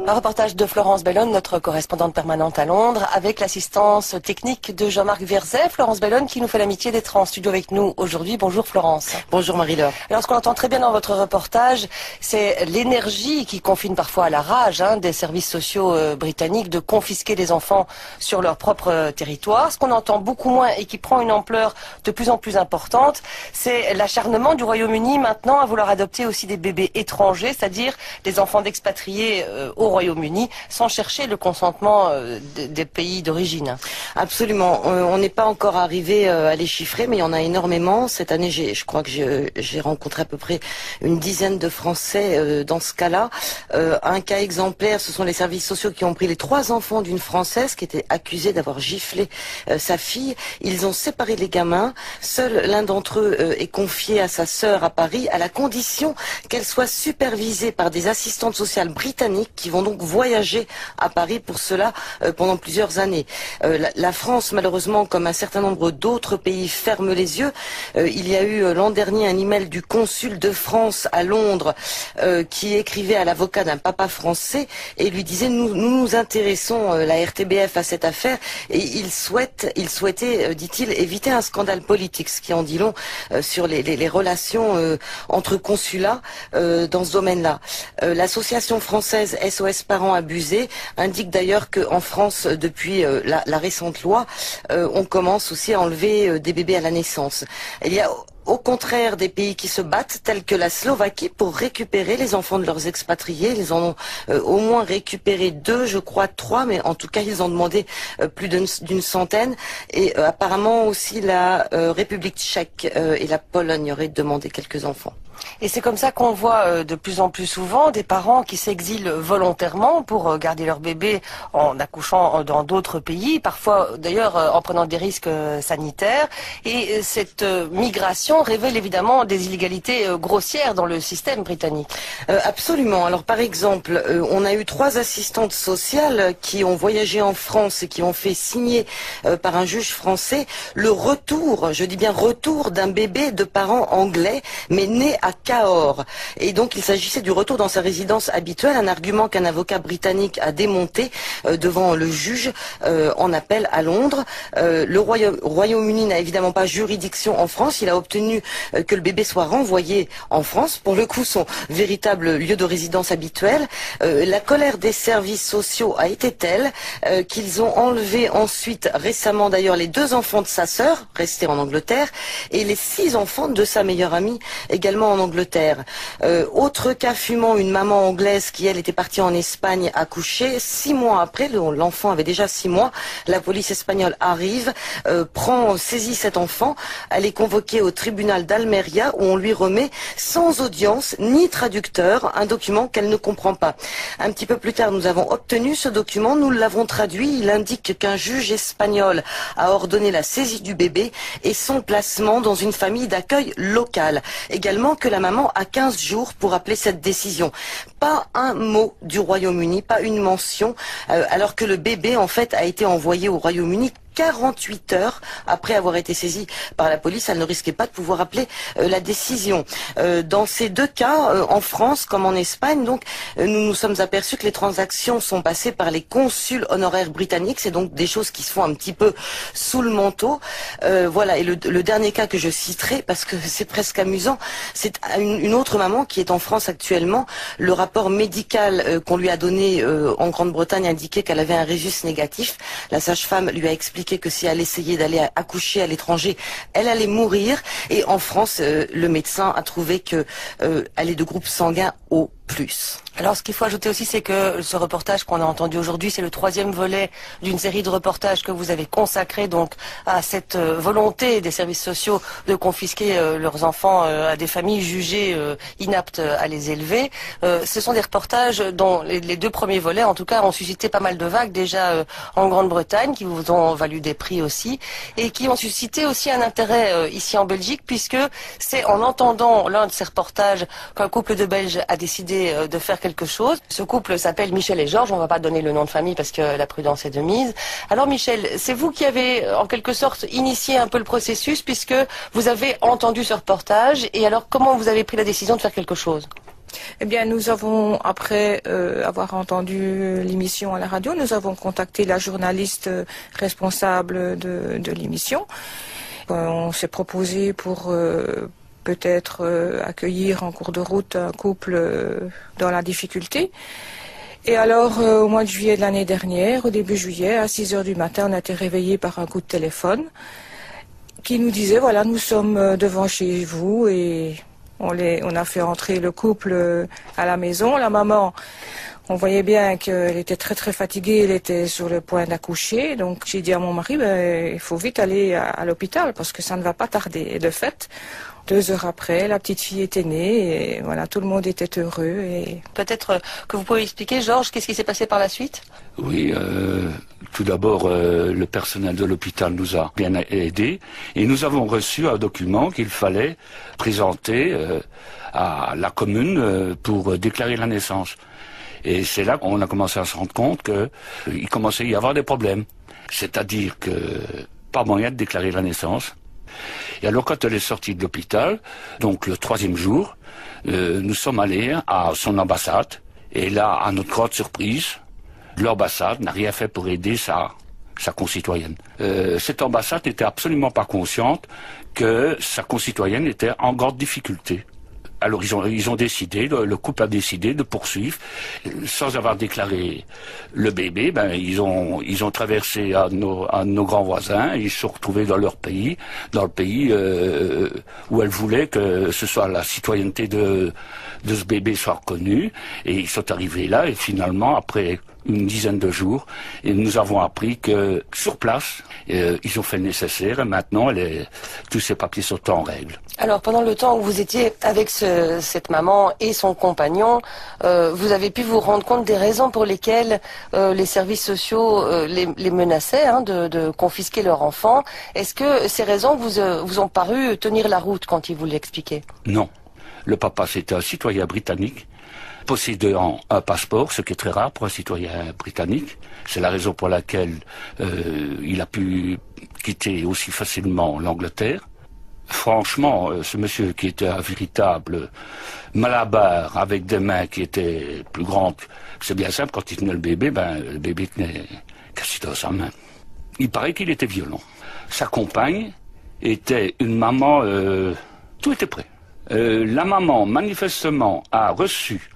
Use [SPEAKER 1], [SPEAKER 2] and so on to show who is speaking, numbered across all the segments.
[SPEAKER 1] Un reportage de Florence Bellone, notre correspondante permanente à Londres, avec l'assistance technique de Jean-Marc Vierzet. Florence Bellone qui nous fait l'amitié d'être en studio avec nous aujourd'hui. Bonjour Florence.
[SPEAKER 2] Bonjour Marie-Laure.
[SPEAKER 1] Alors ce qu'on entend très bien dans votre reportage, c'est l'énergie qui confine parfois à la rage des services sociaux britanniques de confisquer les enfants sur leur propre territoire. Ce qu'on entend beaucoup moins et qui prend une ampleur de plus en plus importante, c'est l'acharnement du Royaume-Uni maintenant à vouloir adopter aussi des bébés étrangers, c'est-à-dire des enfants d'expatriés au Royaume-Uni sans chercher le consentement des pays d'origine.
[SPEAKER 2] Absolument. On n'est pas encore arrivé à les chiffrer, mais il y en a énormément. Cette année, je crois que j'ai rencontré à peu près une dizaine de Français dans ce cas-là. Un cas exemplaire, ce sont les services sociaux qui ont pris les 3 enfants d'une Française qui était accusée d'avoir giflé sa fille. Ils ont séparé les gamins. Seul l'un d'entre eux est confié à sa sœur à Paris, à la condition qu'elle soit supervisée par des assistantes sociales britanniques qui vont donc voyager à Paris pour cela pendant plusieurs années. La France, malheureusement, comme un certain nombre d'autres pays, ferme les yeux. Il y a eu l'an dernier un email du consul de France à Londres qui écrivait à l'avocat d'un papa français et lui disait nous intéressons la RTBF à cette affaire et il souhaitait, dit-il, éviter un scandale politique, ce qui en dit long sur les relations entre consulats dans ce domaine-là. L'association française SOS Parents abusés indique d'ailleurs qu'en France, depuis la récente loi, on commence aussi à enlever des bébés à la naissance. Il y a au contraire des pays qui se battent, tels que la Slovaquie, pour récupérer les enfants de leurs expatriés. Ils en ont au moins récupéré 2, je crois 3, mais en tout cas ils ont demandé plus d'une centaine. Et apparemment aussi la République tchèque et la Pologne auraient demandé quelques enfants.
[SPEAKER 1] Et c'est comme ça qu'on voit de plus en plus souvent des parents qui s'exilent volontairement pour garder leur bébé en accouchant dans d'autres pays, parfois d'ailleurs en prenant des risques sanitaires. Et cette migration révèle évidemment des inégalités grossières dans le système britannique.
[SPEAKER 2] Absolument. Alors par exemple, on a eu 3 assistantes sociales qui ont voyagé en France et qui ont fait signer par un juge français le retour, je dis bien retour, d'un bébé de parents anglais, mais né à Cahors. Et donc il s'agissait du retour dans sa résidence habituelle, un argument qu'un avocat britannique a démonté devant le juge en appel à Londres. Le Royaume-Uni n'a évidemment pas juridiction en France. Il a obtenu que le bébé soit renvoyé en France, pour le coup son véritable lieu de résidence habituel. La colère des services sociaux a été telle qu'ils ont enlevé ensuite, récemment d'ailleurs, les 2 enfants de sa sœur, restés en Angleterre, et les 6 enfants de sa meilleure amie, également en Angleterre. Autre cas fumant, une maman anglaise qui, elle, était partie en Espagne accoucher. 6 mois après, l'enfant avait déjà 6 mois, la police espagnole arrive, saisit cet enfant. Elle est convoquée au tribunal d'Almeria où on lui remet, sans audience ni traducteur, un document qu'elle ne comprend pas. Un petit peu plus tard, nous avons obtenu ce document, nous l'avons traduit. Il indique qu'un juge espagnol a ordonné la saisie du bébé et son placement dans une famille d'accueil locale. Également que la maman a 15 jours pour appeler cette décision. Pas un mot du Royaume-Uni, pas une mention, alors que le bébé en fait a été envoyé au Royaume-Uni 48 heures après avoir été saisie par la police. Elle ne risquait pas de pouvoir appeler la décision. Dans ces 2 cas, en France comme en Espagne, donc, nous nous sommes aperçus que les transactions sont passées par les consuls honoraires britanniques. C'est donc des choses qui se font un petit peu sous le manteau. Voilà. Et le dernier cas que je citerai, parce que c'est presque amusant, c'est une autre maman qui est en France actuellement. Le rapport médical qu'on lui a donné en Grande-Bretagne indiquait qu'elle avait un rhésus négatif. La sage-femme lui a expliqué que si elle essayait d'aller accoucher à l'étranger, elle allait mourir. Et en France, le médecin a trouvé que elle est de groupe sanguin O+.
[SPEAKER 1] Alors ce qu'il faut ajouter aussi, c'est que ce reportage qu'on a entendu aujourd'hui, c'est le 3e volet d'une série de reportages que vous avez consacré donc à cette volonté des services sociaux de confisquer leurs enfants à des familles jugées inaptes à les élever. Ce sont des reportages dont les 2 premiers volets, en tout cas, ont suscité pas mal de vagues déjà en Grande-Bretagne, qui vous ont valu des prix aussi, et qui ont suscité aussi un intérêt ici en Belgique, puisque c'est en entendant l'un de ces reportages qu'un couple de Belges a décidé de faire quelque chose. Ce couple s'appelle Michel et Georges, on ne va pas donner le nom de famille parce que la prudence est de mise. Alors Michel, c'est vous qui avez en quelque sorte initié un peu le processus puisque vous avez entendu ce reportage et alors comment vous avez pris la décision de faire quelque chose ?
[SPEAKER 3] Eh bien, nous avons, après avoir entendu l'émission à la radio, nous avons contacté la journaliste responsable de l'émission. On s'est proposé pour peut-être accueillir en cours de route un couple dans la difficulté. Et alors, au mois de juillet de l'année dernière, au début juillet, à 6 heures du matin, on a été réveillés par un coup de téléphone qui nous disait, voilà, nous sommes devant chez vous et on a fait entrer le couple à la maison. La maman, on voyait bien qu'elle était très très fatiguée, elle était sur le point d'accoucher. Donc j'ai dit à mon mari, il faut vite aller à l'hôpital parce que ça ne va pas tarder. Et de fait, 2 heures après, la petite fille était née et voilà, tout le monde était heureux. Et...
[SPEAKER 1] Peut-être que vous pouvez expliquer, Georges, qu'est-ce qui s'est passé par la suite?
[SPEAKER 4] Oui, tout d'abord, le personnel de l'hôpital nous a bien aidés et nous avons reçu un document qu'il fallait présenter à la commune pour déclarer la naissance. Et c'est là qu'on a commencé à se rendre compte qu'il commençait à y avoir des problèmes. C'est-à-dire que pas moyen de déclarer la naissance. Et alors quand elle est sortie de l'hôpital, donc le 3e jour, nous sommes allés à son ambassade. Et là, à notre grande surprise, l'ambassade n'a rien fait pour aider sa concitoyenne. Cette ambassade n'était absolument pas consciente que sa concitoyenne était en grande difficulté. Alors ils ont décidé, le couple a décidé de poursuivre, sans avoir déclaré le bébé. Ils ont traversé à nos grands voisins, ils se sont retrouvés dans leur pays, dans le pays où elle voulait que ce soit la citoyenneté de ce bébé soit reconnue. Et ils sont arrivés là et finalement après une dizaine de jours, et nous avons appris que sur place, ils ont fait le nécessaire et maintenant tous ces papiers sont en règle.
[SPEAKER 1] Alors pendant le temps où vous étiez avec cette maman et son compagnon, vous avez pu vous rendre compte des raisons pour lesquelles les services sociaux les menaçaient de confisquer leur enfant. Est-ce que ces raisons vous ont paru tenir la route quand ils vous l'expliquaient?
[SPEAKER 4] Non. Le papa, c'était un citoyen britannique, possédant un passeport, ce qui est très rare pour un citoyen britannique. C'est la raison pour laquelle il a pu quitter aussi facilement l'Angleterre. Franchement, ce monsieur qui était un véritable malabar avec des mains qui étaient plus grandes, c'est bien simple, quand il tenait le bébé tenait quasi dans sa main. Il paraît qu'il était violent. Sa compagne était une maman, tout était prêt. La maman, manifestement, a reçu,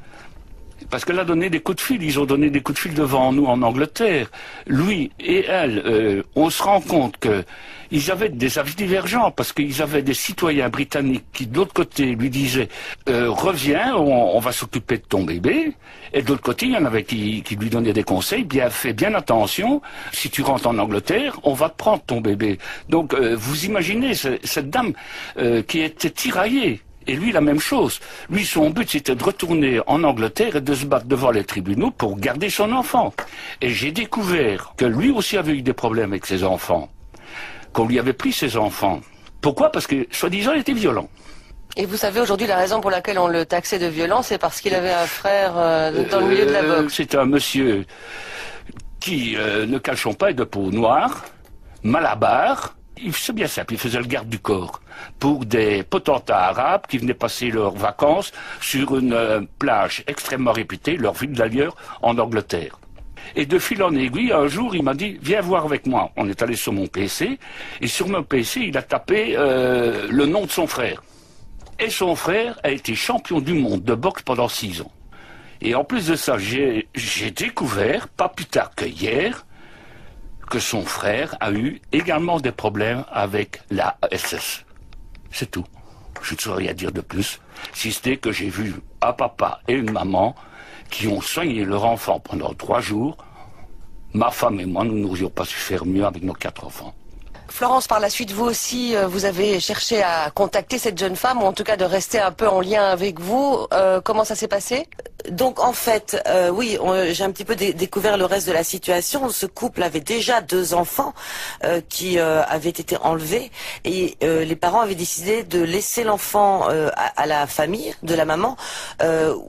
[SPEAKER 4] parce qu'elle a donné des coups de fil, ils ont donné des coups de fil devant nous en Angleterre. Lui et elle, on se rend compte qu'ils avaient des avis divergents, parce qu'ils avaient des citoyens britanniques qui, de l'autre côté, lui disaient « Reviens, on va s'occuper de ton bébé ». Et de l'autre côté, il y en avait qui lui donnaient des conseils, bien fais bien attention, si tu rentres en Angleterre, on va te prendre ton bébé. Donc, vous imaginez cette dame qui était tiraillée. Et lui, la même chose. Lui, son but, c'était de retourner en Angleterre et de se battre devant les tribunaux pour garder son enfant. Et j'ai découvert que lui aussi avait eu des problèmes avec ses enfants, qu'on lui avait pris ses enfants. Pourquoi? Parce que, soi-disant, il était violent.
[SPEAKER 1] Et vous savez aujourd'hui la raison pour laquelle on le taxait de violent, c'est parce qu'il avait un frère dans le milieu de la boxe.
[SPEAKER 4] C'est un monsieur qui, ne cachons pas, est de peau noire, malabar. C'est bien simple, il faisait le garde du corps pour des potentats arabes qui venaient passer leurs vacances sur une plage extrêmement réputée, leur ville d'ailleurs, en Angleterre. Et de fil en aiguille, un jour, il m'a dit « Viens voir avec moi ». On est allé sur mon PC, et sur mon PC, il a tapé le nom de son frère. Et son frère a été champion du monde de boxe pendant 6 ans. Et en plus de ça, j'ai découvert, pas plus tard que hier, que son frère a eu également des problèmes avec la SS. C'est tout. Je ne saurais rien dire de plus, si c'était que j'ai vu un papa et une maman qui ont soigné leur enfant pendant 3 jours. Ma femme et moi, nous n'aurions pas su faire mieux avec nos 4 enfants.
[SPEAKER 1] Florence, par la suite, vous aussi, vous avez cherché à contacter cette jeune femme, ou en tout cas de rester un peu en lien avec vous. Comment ça s'est passé?
[SPEAKER 2] Donc en fait, oui, j'ai un petit peu découvert le reste de la situation. Ce couple avait déjà 2 enfants qui avaient été enlevés et les parents avaient décidé de laisser l'enfant à la famille de la maman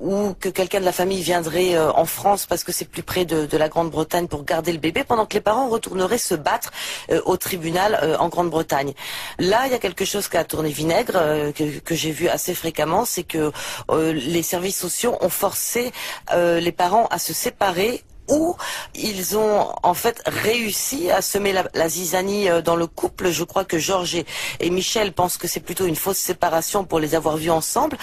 [SPEAKER 2] ou que quelqu'un de la famille viendrait en France parce que c'est plus près de la Grande-Bretagne pour garder le bébé pendant que les parents retourneraient se battre au tribunal social en Grande-Bretagne. Là, il y a quelque chose qui a tourné vinaigre, que j'ai vu assez fréquemment, c'est que les services sociaux ont forcé les parents à se séparer, où ils ont en fait réussi à semer la zizanie dans le couple. Je crois que Georges et Michel pensent que c'est plutôt une fausse séparation pour les avoir vus ensemble.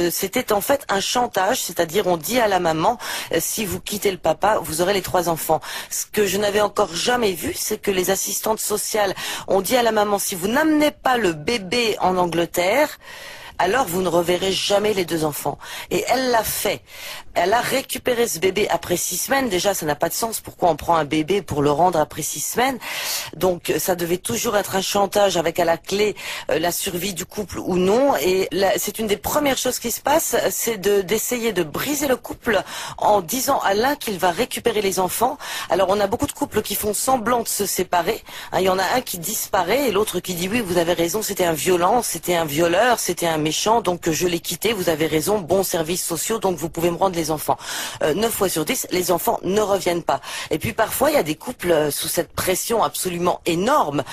[SPEAKER 2] C'était en fait un chantage, c'est-à-dire on dit à la maman, si vous quittez le papa, vous aurez les 3 enfants. Ce que je n'avais encore jamais vu, c'est que les assistantes sociales ont dit à la maman, si vous n'amenez pas le bébé en Angleterre, alors vous ne reverrez jamais les 2 enfants. Et elle l'a fait. Elle a récupéré ce bébé après 6 semaines. Déjà, ça n'a pas de sens. Pourquoi on prend un bébé pour le rendre après 6 semaines? Donc, ça devait toujours être un chantage avec à la clé la survie du couple ou non. Et c'est une des premières choses qui se passe, c'est d'essayer de briser le couple en disant à l'un qu'il va récupérer les enfants. Alors, on a beaucoup de couples qui font semblant de se séparer. Il y en a un qui disparaît et l'autre qui dit oui, vous avez raison, c'était un violent, c'était un violeur, c'était un méchant, donc je l'ai quitté, vous avez raison, bons services sociaux, donc vous pouvez me rendre les enfants. 9 fois sur 10, les enfants ne reviennent pas. Et puis parfois, il y a des couples sous cette pression absolument énorme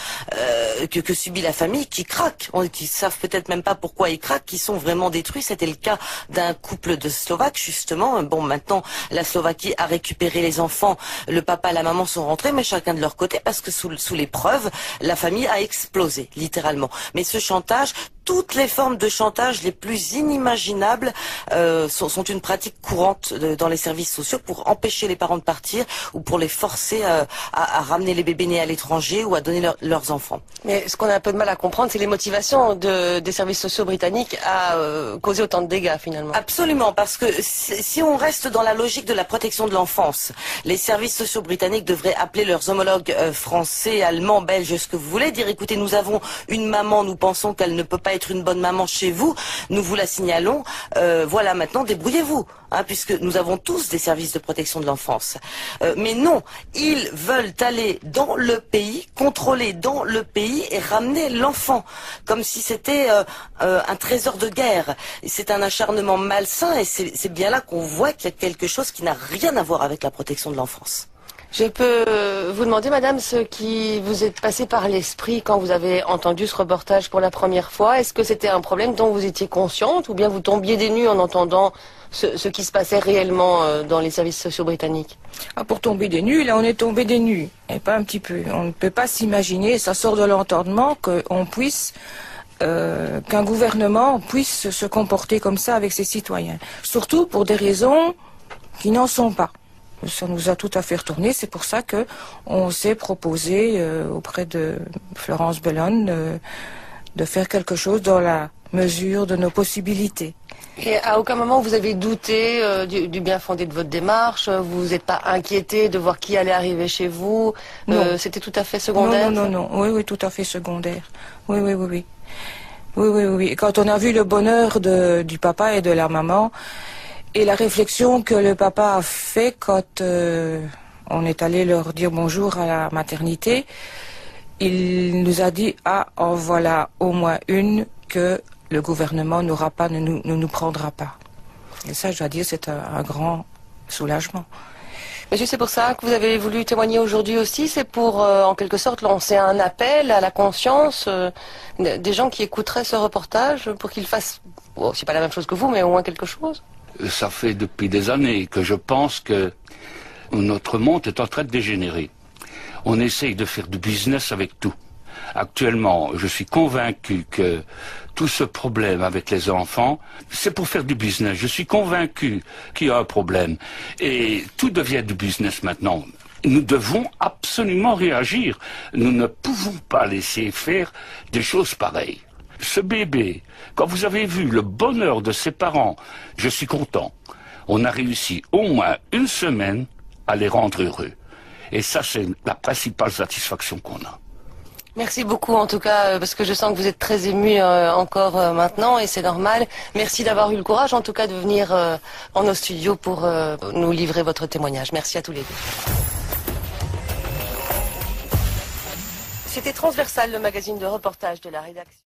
[SPEAKER 2] que subit la famille qui craquent, qui savent peut-être même pas pourquoi ils craquent, qui sont vraiment détruits. C'était le cas d'un couple de Slovaques, justement. Bon, maintenant, la Slovaquie a récupéré les enfants, le papa et la maman sont rentrés, mais chacun de leur côté, parce que sous l'épreuve, la famille a explosé, littéralement. Mais ce chantage, toutes les formes de chantage les plus inimaginables sont une pratique courante dans les services sociaux pour empêcher les parents de partir ou pour les forcer à ramener les bébés nés à l'étranger ou à donner leurs enfants.
[SPEAKER 1] Mais ce qu'on a un peu de mal à comprendre, c'est les motivations des services sociaux britanniques à causer autant de dégâts finalement.
[SPEAKER 2] Absolument, parce que si on reste dans la logique de la protection de l'enfance, les services sociaux britanniques devraient appeler leurs homologues français, allemands, belges, ce que vous voulez, dire écoutez, nous avons une maman, nous pensons qu'elle ne peut pas être une bonne maman chez vous, nous vous la signalons, voilà, maintenant débrouillez-vous, puisque nous avons tous des services de protection de l'enfance. Mais non, ils veulent aller dans le pays, contrôler dans le pays et ramener l'enfant, comme si c'était un trésor de guerre. C'est un acharnement malsain et c'est bien là qu'on voit qu'il y a quelque chose qui n'a rien à voir avec la protection de l'enfance.
[SPEAKER 1] Je peux vous demander, madame, ce qui vous est passé par l'esprit quand vous avez entendu ce reportage pour la première fois. Est-ce que c'était un problème dont vous étiez consciente ou bien vous tombiez des nues en entendant ce qui se passait réellement dans les services sociaux britanniques?
[SPEAKER 3] Pour tomber des nues, là on est tombé des nues, et pas un petit peu. On ne peut pas s'imaginer, ça sort de l'entendement, qu'on puisse... qu'un gouvernement puisse se comporter comme ça avec ses citoyens. Surtout pour des raisons qui n'en sont pas. Ça nous a tout à fait retourné. C'est pour ça que on s'est proposé auprès de Florence Bellone de faire quelque chose dans la mesure de nos possibilités.
[SPEAKER 1] Et à aucun moment vous avez douté du bien fondé de votre démarche? Vous vous êtes pas inquiété de voir qui allait arriver chez vous? C'était tout à fait secondaire?
[SPEAKER 3] Non. Oui, tout à fait secondaire. Oui. Oui. Et quand on a vu le bonheur du papa et de la maman, et la réflexion que le papa a fait quand on est allé leur dire bonjour à la maternité, il nous a dit en voilà au moins une que le gouvernement n'aura pas, ne nous prendra pas. Et ça, je dois dire, c'est un grand soulagement.
[SPEAKER 1] Monsieur, c'est pour ça que vous avez voulu témoigner aujourd'hui aussi. C'est pour, en quelque sorte, lancer un appel à la conscience des gens qui écouteraient ce reportage pour qu'ils fassent, c'est pas la même chose que vous, mais au moins quelque chose.
[SPEAKER 4] Ça fait depuis des années que je pense que notre monde est en train de dégénérer. On essaye de faire du business avec tout. Actuellement, je suis convaincu que tout ce problème avec les enfants, c'est pour faire du business. Je suis convaincu qu'il y a un problème. Et tout devient du business maintenant. Nous devons absolument réagir. Nous ne pouvons pas laisser faire des choses pareilles. Ce bébé, quand vous avez vu le bonheur de ses parents, je suis content. On a réussi au moins une semaine à les rendre heureux. Et ça, c'est la principale satisfaction qu'on a.
[SPEAKER 1] Merci beaucoup en tout cas, parce que je sens que vous êtes très ému encore maintenant et c'est normal. Merci d'avoir eu le courage en tout cas de venir en nos studios pour nous livrer votre témoignage. Merci à tous les deux. C'était Transversal, le magazine de reportage de la rédaction.